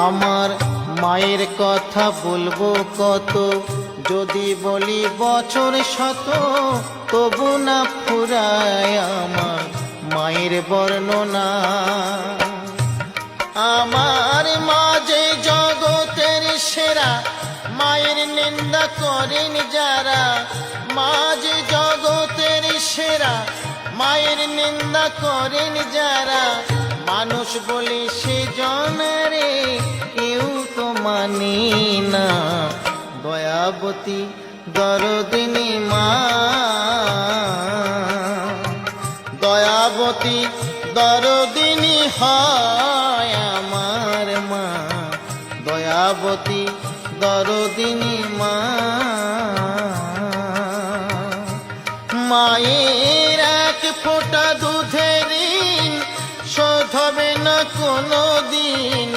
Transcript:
আমার মায়ের কথা বলবো কত, যদি বলি বছর শত, তবু না ফুরায় আমার মায়ের বর্ণনা। আমার মা যে জগতের সেরা, মায়ের নিন্দা করেন যারা। মা যে জগতের সেরা, মায়ের নিন্দা করেন যারা। মানুষ বলে সে জনারে কেউ তো মানি না। দয়াবতী দরদিনী মা, দয়াবতী দরদিনী হয় আমার মা। দয়াবতী দরদিনী মা। মায়ের এক ফোঁটা দুধের ঋণ শোধ হবে না কোনো